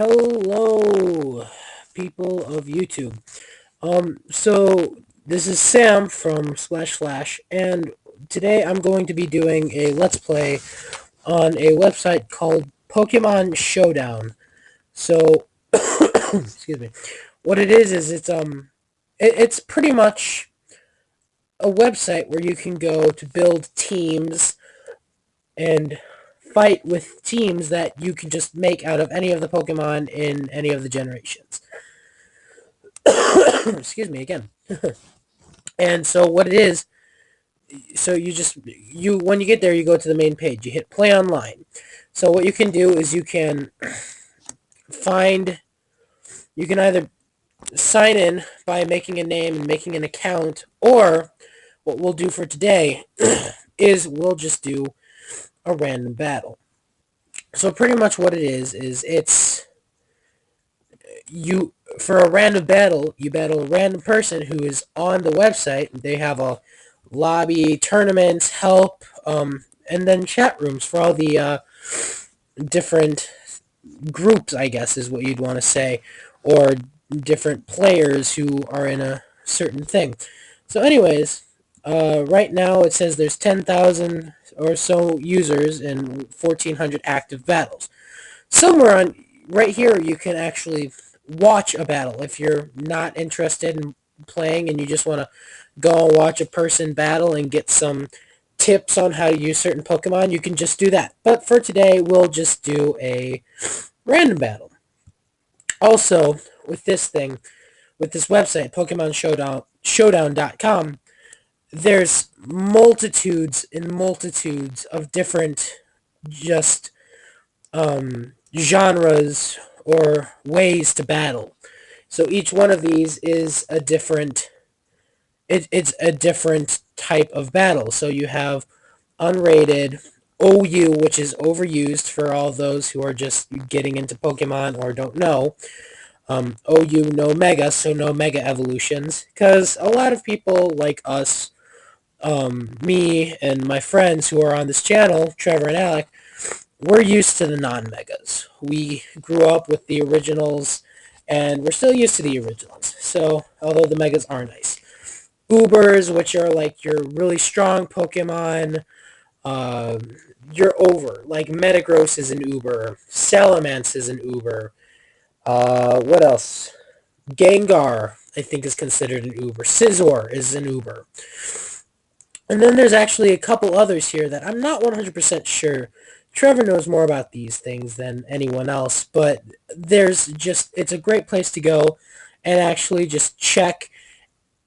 Hello, people of YouTube. So this is Sam from Slash Slash, and today I'm going to be doing a Let's Play on a website called Pokemon Showdown. So, excuse me. What it is it's pretty much a website where you can go to build teams and fight with teams that you can just make out of any of the Pokemon in any of the generations. Excuse me again. And so what it is, so you when you get there, you go to the main page. You hit play online. So what you can do is find you can either sign in by making a name and making an account, or what we'll do for today is we'll just do a random battle. So pretty much what it is it's you for a random battle, you battle a random person who is on the website. They have a lobby, tournaments, help, and then chat rooms for all the different groups, I guess is what you'd want to say, or different players who are in a certain thing. So anyways, right now it says there's 10,000 or so users and 1,400 active battles. Somewhere on right here you can actually watch a battle. If you're not interested in playing and you just want to go and watch a person battle and get some tips on how to use certain Pokemon, you can just do that. But for today, we'll just do a random battle. Also, with this website, pokemonSHOWDOWN.com, there's multitudes and multitudes of different just genres or ways to battle. So each one of these is a different it's a different type of battle. So you have unrated, OU, which is overused for all those who are just getting into Pokemon or don't know. OU, no Mega, so no Mega evolutions. Because a lot of people like us, me and my friends who are on this channel, Trevor and Alec, we're used to the non-Megas. We grew up with the originals, and we're still used to the originals. So, although the Megas are nice. Ubers, which are like your really strong Pokemon, you're over. Like Metagross is an Uber. Salamence is an Uber. What else? Gengar, I think, is considered an Uber. Scizor is an Uber. And then there's actually a couple others here that I'm not 100% sure. Trevor knows more about these things than anyone else, but it's a great place to go and actually just check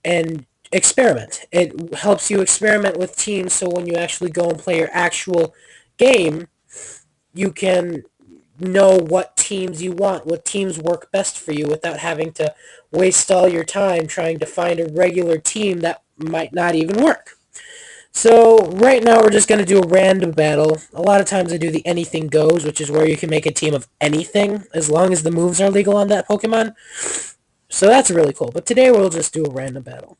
and experiment. It helps you experiment with teams, so when you actually go and play your actual game, you can know what teams you want, what teams work best for you without having to waste all your time trying to find a regular team that might not even work. So right now we're just going to do a random battle. A lot of times I do the anything goes, which is where you can make a team of anything as long as the moves are legal on that Pokemon. So that's really cool. But today we'll just do a random battle.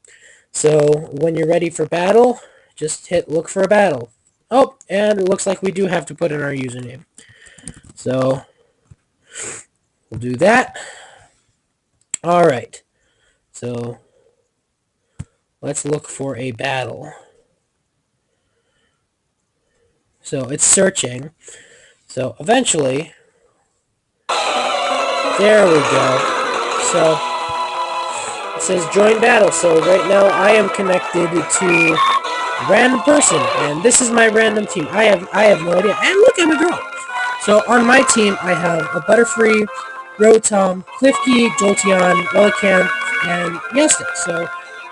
So when you're ready for battle, just hit look for a battle. Oh, and it looks like we do have to put in our username. So we'll do that. Alright. So let's look for a battle. So it's searching. So eventually, there we go. So it says join battle. So right now I am connected to random person, and this is my random team. I have no idea. And look, I'm a girl. So on my team I have a Butterfree, Rotom, Klefki, Jolteon, Relicanth, and Yestic. So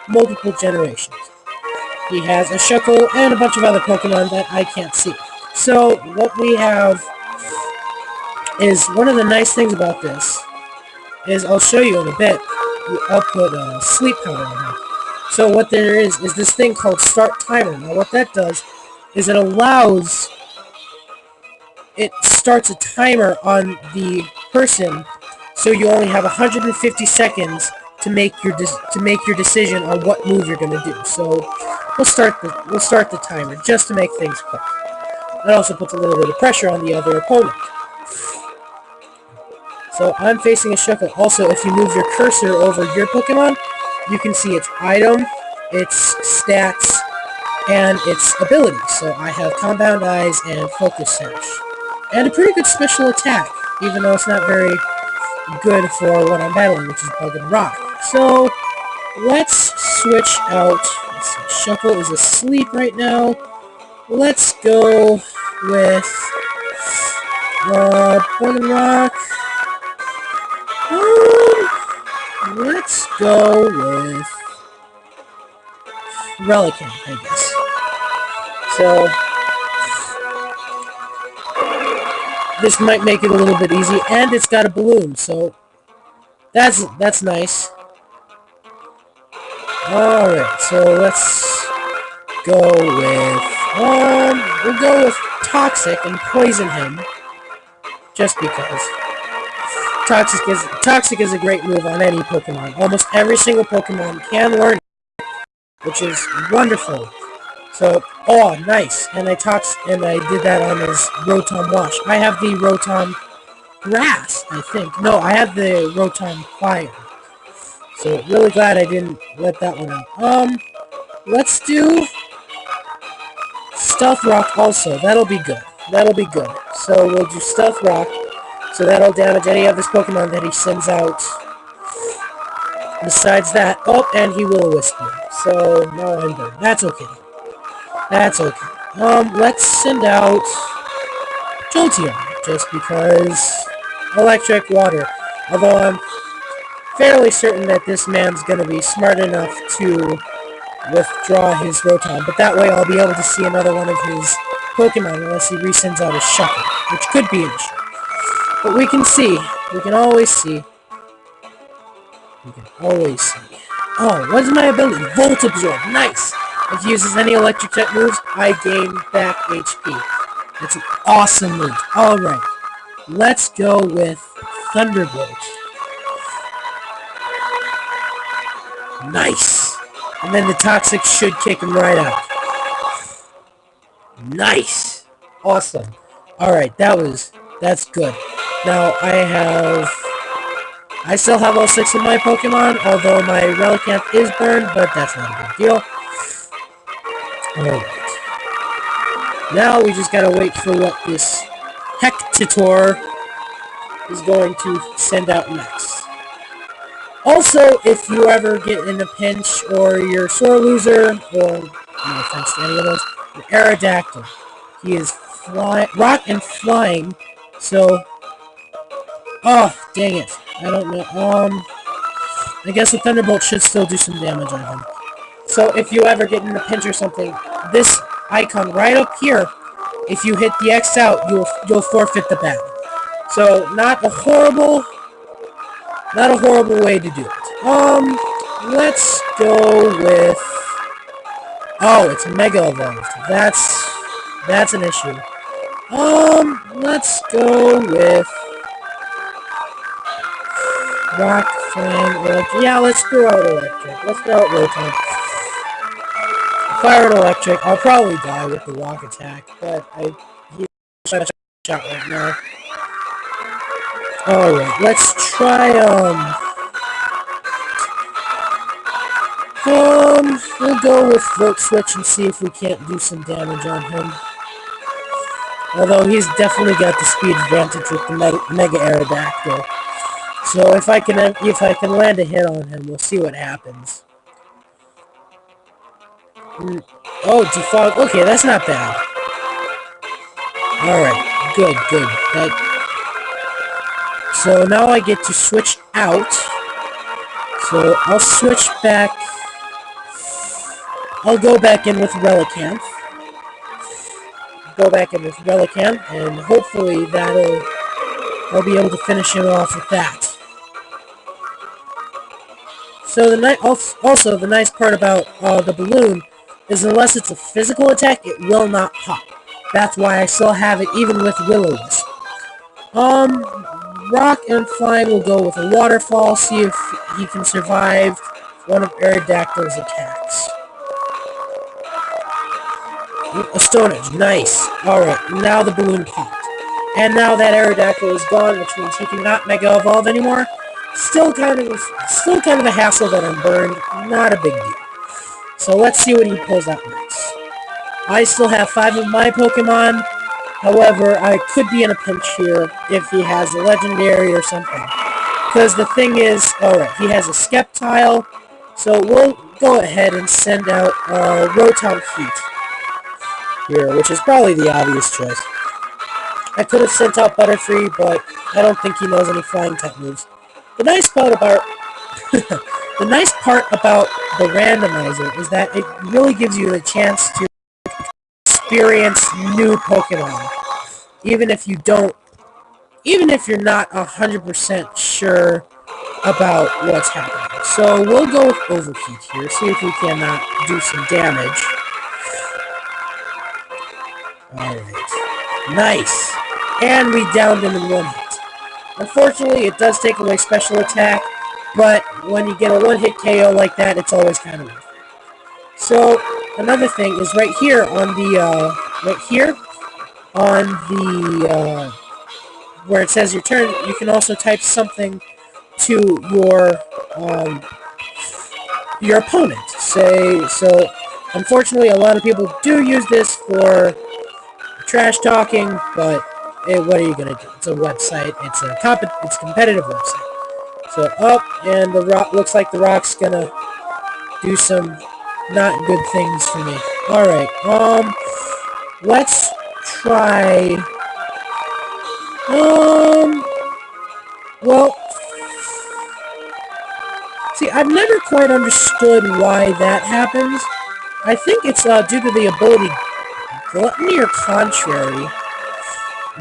multiple generations. He has a Shuckle and a bunch of other Pokemon that I can't see. So what we have is, one of the nice things about this is, I'll show you in a bit, I'll put sleep powder in here. So what there is this thing called start timer. Now what that does is it starts a timer on the person, so you only have 150 seconds to make your decision on what move you're going to do. So we'll start the timer just to make things quick. It also puts a little bit of pressure on the other opponent. So I'm facing a Shuckle. Also, if you move your cursor over your Pokemon, you can see its item, its stats, and its abilities. So I have Compound Eyes and Focus Sash. And a pretty good special attack, even though it's not very good for what I'm battling, which is Bug and Rock. So let's switch out. Let's see, Shuckle is asleep right now. Let's go with Bug and Rock. Let's go with Relican, I guess. So this might make it a little bit easy, and it's got a balloon, so that's nice. Alright, so let's go with we'll go with Toxic and poison him. Just because. Toxic is a great move on any Pokemon. Almost every single Pokemon can learn it, which is wonderful. So, oh, nice. And I did that on his Rotom Wash. I have the Rotom Grass, I think. No, I have the Rotom Fire. So, really glad I didn't let that one out. Let's do Stealth Rock also. That'll be good. That'll be good. So, we'll do Stealth Rock. So that'll damage any of his Pokemon that he sends out. Besides that, oh, and he will-o-wisp me. So, now I'm done. That's okay. That's okay. Let's send out Jolteon, just because electric water. Although I'm fairly certain that this man's gonna be smart enough to withdraw his Rotom, but that way I'll be able to see another one of his Pokemon unless he resends out his Shuckle, which could be an issue. But we can see. We can always see. We can always see. Oh, what's my ability? Volt Absorb. Nice! If he uses any electric type moves, I gain back HP. That's an awesome move. Alright. Let's go with Thunderbolt. Nice! And then the Toxic should kick him right out. Nice! Awesome. Alright, that's good. Now, I still have all 6 of my Pokemon, although my Relicanth is burned, but that's not a big deal. Alright. Now we just gotta wait for what this Hectator is going to send out next. Also, if you ever get in a pinch, or you're sore loser, or, no offense to any of those, an Aerodactyl. He is rock and flying, so... Oh, dang it. I don't know. I guess the Thunderbolt should still do some damage on him. So if you ever get in a pinch or something, this icon right up here, if you hit the X out, you'll forfeit the battle. So not a horrible way to do it. Let's go with... Oh, it's Mega Evolved. That's an issue. Let's go with... Rock, Flame, Electric. Yeah, let's throw out Electric. Let's throw out Rotom. Fire and Electric. I'll probably die with the Rock attack, but he's a shot right now. Alright, let's try, we'll go with Volt Switch and see if we can't do some damage on him. Although he's definitely got the speed advantage with the Mega Aerodactyl. So if I can land a hit on him, we'll see what happens. Oh, defog. Okay, that's not bad. Alright, good. So now I get to switch out. So I'll switch back. I'll go back in with Relicanth. And hopefully I'll be able to finish him off with that. So also the nice part about the balloon is unless it's a physical attack, it will not pop. That's why I still have it even with Will-O-Wisp. Rock and Flying will go with a Waterfall, see if he can survive one of Aerodactyl's attacks. A Stone Edge, nice. Alright, now the balloon popped. And now that Aerodactyl is gone, which means he cannot Mega Evolve anymore, still kind of a hassle that I'm burned. Not a big deal. So let's see what he pulls out next. I still have 5 of my Pokemon. However, I could be in a pinch here if he has a Legendary or something. Because the thing is, alright, he has a Sceptile. So we'll go ahead and send out Rotom Heat here, which is probably the obvious choice. I could have sent out Butterfree, but I don't think he knows any flying type moves. The nice part about the randomizer is that it really gives you the chance to experience new Pokemon, even if you're not 100% sure about what's happening. So we'll go with Overheat here, see if we can do some damage. Alright. Nice! And we downed him in one hit. Unfortunately, it does take away special attack, but when you get a one-hit KO like that, it's always kind of worth it. So, another thing is right here on the, where it says your turn, you can also type something to your opponent. So, unfortunately, a lot of people do use this for trash talking, but what are you gonna do? It's a website. It's a competitive website. So and the rock looks like the rock's gonna do some not good things for me. All right. Let's try. Well, see, I've never quite understood why that happens. I think it's due to the ability Gluttony or Contrary,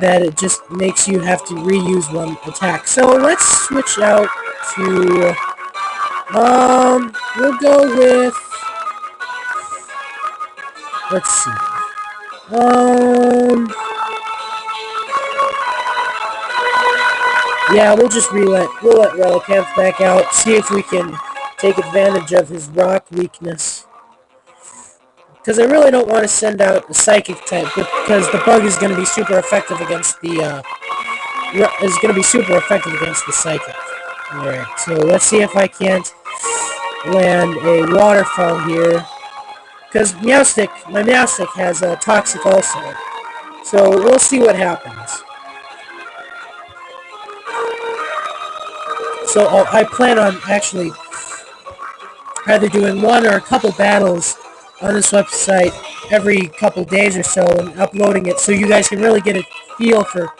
that it just makes you have to reuse one attack. So let's switch out to, we'll go with, let's see, yeah, we'll let Relicanth back out, see if we can take advantage of his rock weakness. Because I really don't want to send out the Psychic type, because the bug is going to be super effective against the Psychic. Alright, so let's see if I can't land a Waterfall here. Because my Meowstic has a Toxic also. So we'll see what happens. So I plan on actually either doing one or a couple battles on this website every couple days or so and uploading it so you guys can really get a feel for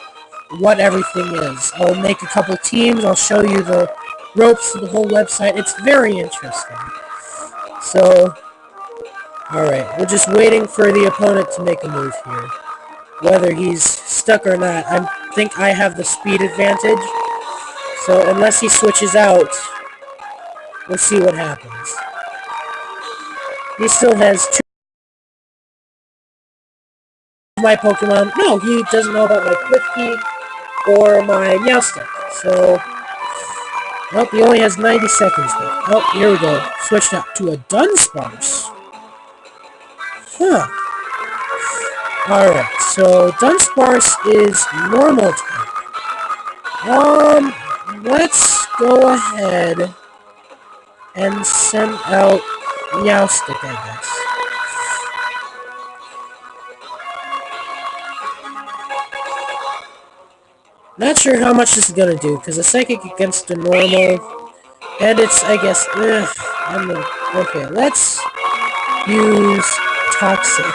what everything is. I'll make a couple teams, I'll show you the ropes to the whole website. It's very interesting. So, alright, we're just waiting for the opponent to make a move here. Whether he's stuck or not, I think I have the speed advantage. So, unless he switches out, we'll see what happens. He still has 2 of my Pokemon. No, he doesn't know about my Cliffkey or my Meowstic. So, nope, he only has 90 seconds left. Oh, here we go. Switched out to a Dunsparce. Huh. Alright, so Dunsparce is normal type. Let's go ahead and send out Meowstic, I guess. Not sure how much this is gonna do, because a Psychic against a normal, and it's, I guess, okay, let's use Toxic.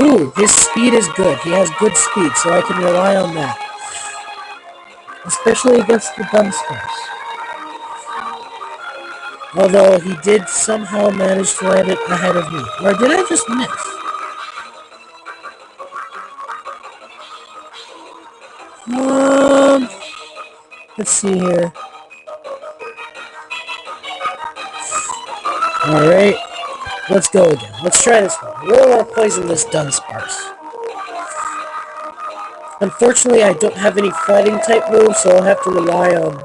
Ooh, his speed is good. He has good speed, so I can rely on that. Especially against the Dunsparce. Although he did somehow manage to land it ahead of me. Or did I just miss? Let's see here. Alright. Let's go again. Let's try this one. We don't want to poison this Dunsparce. Unfortunately, I don't have any fighting type moves, so I'll have to rely on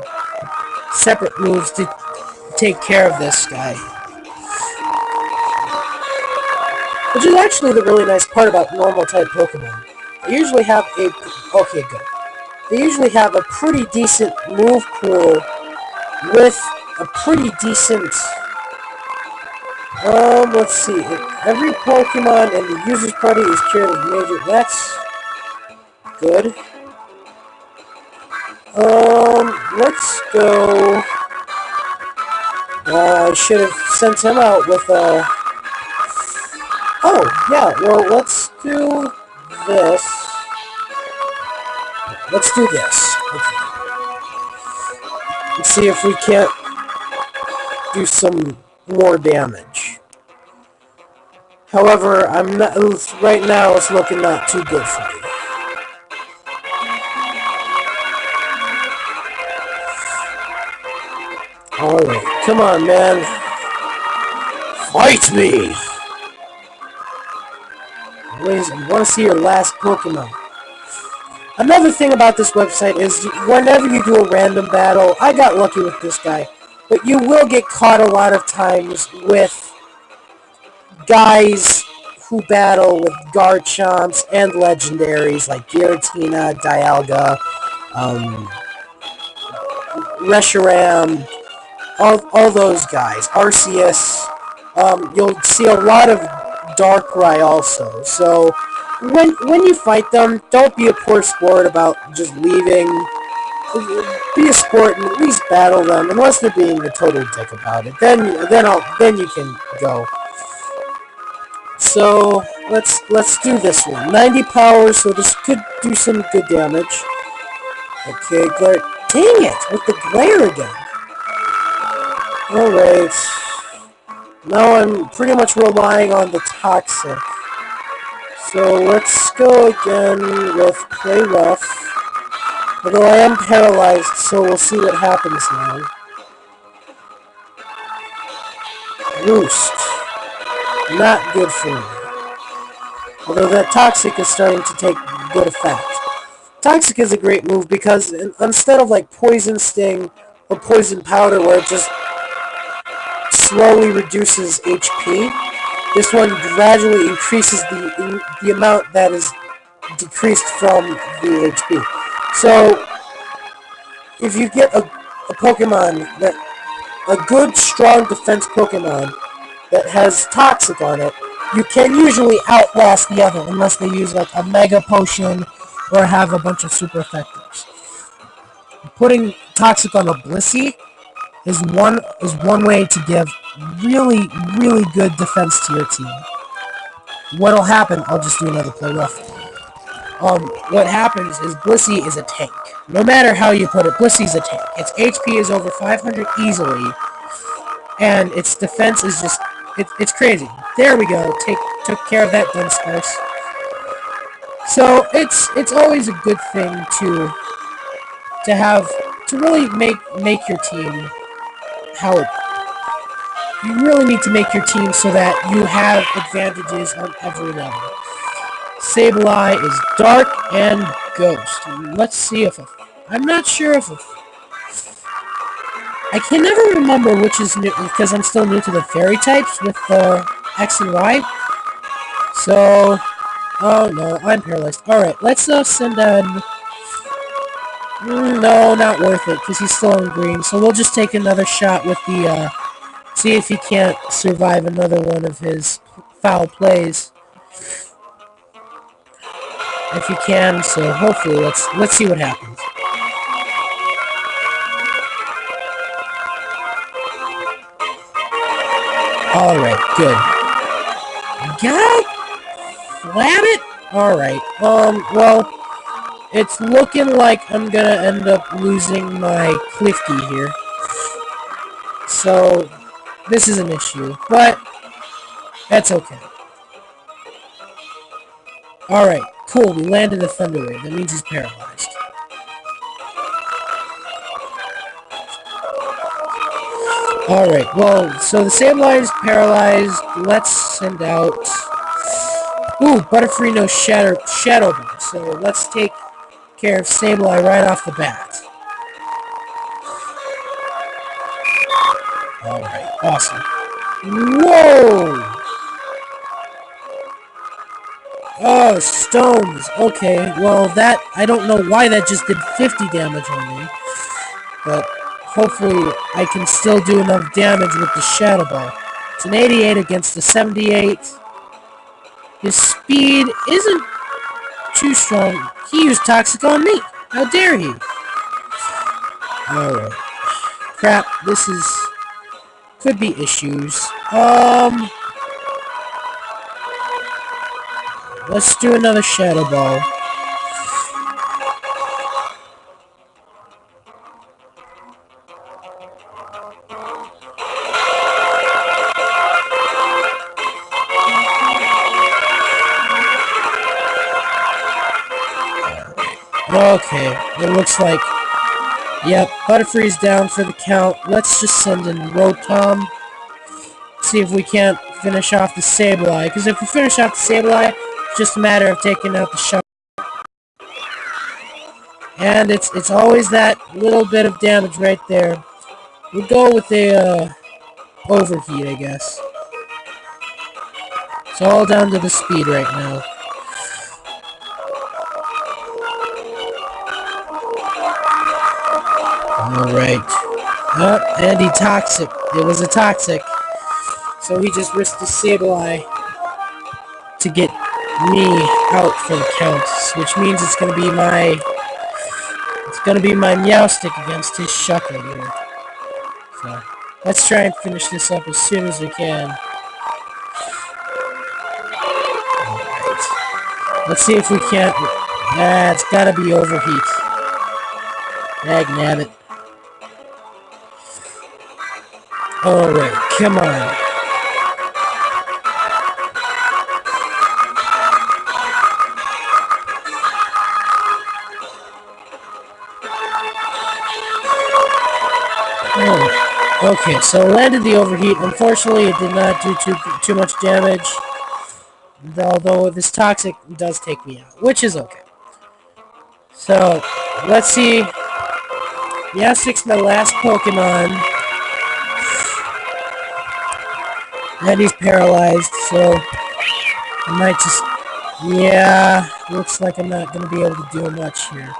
separate moves to take care of this guy. Which is actually the really nice part about normal type Pokemon. They usually have a... Okay, good. They usually have a pretty decent move pool with a pretty decent... let's see. Every Pokemon in the user's party is cured of major... That's good. Let's go... I should have sent him out with a... Oh, yeah, well, let's do this. Let's do this. Okay. Let's see if we can't do some more damage. However, I'm not... Right now, it's looking not too good for me. Alright, come on, man. Fight me! I want to see your last Pokemon. Another thing about this website is whenever you do a random battle, I got lucky with this guy, but you will get caught a lot of times with guys who battle with Garchomps and legendaries like Giratina, Dialga, Reshiram, all those guys, Arceus. You'll see a lot of Darkrai also. So when you fight them, don't be a poor sport about just leaving. Be a sport and at least battle them, unless they're being a total dick about it. Then you can go. So let's do this one. 90 power, so this could do some good damage. Okay, glare. Dang it, with the glare again. Alright. Now I'm pretty much relying on the Toxic. So let's go again with Play Rough. Although I am paralyzed, so we'll see what happens now. Roost. Not good for me. Although that Toxic is starting to take good effect. Toxic is a great move because instead of like Poison Sting or Poison Powder where it just slowly reduces HP, this one gradually increases the amount that is decreased from the HP. So if you get a Pokemon a good strong defense Pokemon that has Toxic on it, you can usually outlast the other unless they use like a Mega Potion or have a bunch of super effectives. Putting Toxic on a Blissey is one way to give really good defense to your team. What'll happen? I'll just do another Play Rough. What happens is Blissey is a tank. No matter how you put it, Blissey's a tank. Its HP is over 500 easily, and its defense is just it's crazy. There we go. Took care of that Dunsparce. So it's always a good thing to have to really make your team how it. You really need to make your team so that you have advantages on every level. Sableye is Dark and Ghost. Let's see if I'm not sure if I can never remember which is new because I'm still new to the fairy types with X and Y. So, oh no, I'm paralyzed. Alright, let's send in... No, not worth it, because he's still in green. So we'll just take another shot with the, see if he can't survive another one of his foul plays. If he can, so hopefully, let's see what happens. Alright, good. God! Flab it? Alright, well, it's looking like I'm gonna end up losing my Clifty here. So, this is an issue, but that's okay. Alright, cool, we landed a Thunder Wave. That means he's paralyzed. Alright, well, so the Sableye is paralyzed. Let's send out... Ooh, Butterfree no Shadow Ball. So let's take care of Sableye right off the bat. Alright, awesome. Whoa! Oh, stones. Okay, well that, I don't know why that just did 50 damage on me. But hopefully I can still do enough damage with the Shadow Ball. It's an 88 against a 78. His speed isn't too strong. He used Toxic on me. How dare he? Alright. Crap, this is... could be issues. Let's do another Shadow Ball. Okay, it looks like... yep, Butterfree's down for the count. Let's just send in Rotom. See if we can't finish off the Sableye. Because if we finish off the Sableye, it's just a matter of taking out the Shuckle. And it's always that little bit of damage right there. We'll go with a overheat, I guess. It's all down to the speed right now. Alright. Oh, and he toxic. It was a toxic. So he just risked the Sableye to get me out for the count, which means it's gonna be my Meowstic against his Shuckle here. So let's try and finish this up as soon as we can. Alright. Let's see if we can't... yeah, it's gotta be overheat. Dagnabbit. Alright, come on. Oh, okay, so it landed the overheat. Unfortunately, it did not do too much damage. Although this Toxic does take me out, which is okay. So, let's see. Meowstic's my last Pokemon. And he's paralyzed, so I might just... yeah, looks like I'm not going to be able to do much here.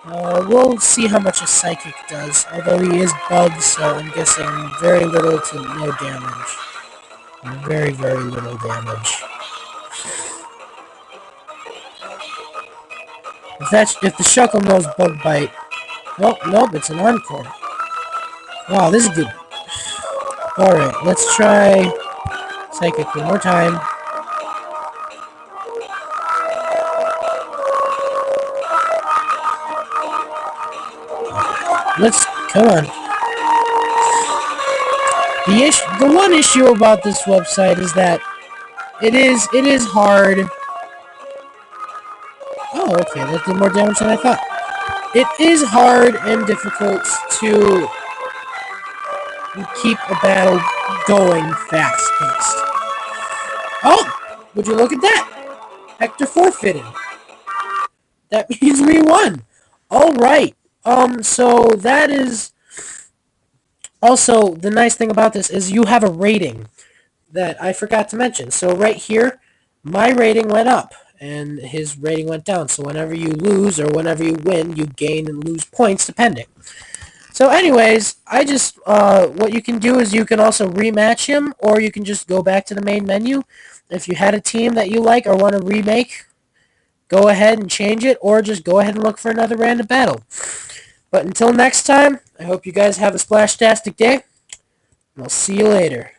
We'll see how much a Psychic does, although he is bugged, so I'm guessing very little to no damage. Very, very little damage. If the Shuckle knows Bug Bite... oh, nope, it's an Encore. Wow, this is good. Alright, let's try Psychic one more time. Let's... come on. The one issue about this website is that it is hard... oh, okay, that did more damage than I thought. It is hard and difficult to keep a battle going fast-paced. Oh! Would you look at that? Hector forfeited. That means we won. Alright. So that is... also, the nice thing about this is you have a rating that I forgot to mention. So right here, my rating went up, and his rating went down. So whenever you lose or whenever you win, you gain and lose points depending. So anyways, I just, what you can do is you can also rematch him, or you can just go back to the main menu. If you had a team that you like or want to remake, go ahead and change it, or just go ahead and look for another random battle. But until next time, I hope you guys have a splashtastic day, and I'll see you later.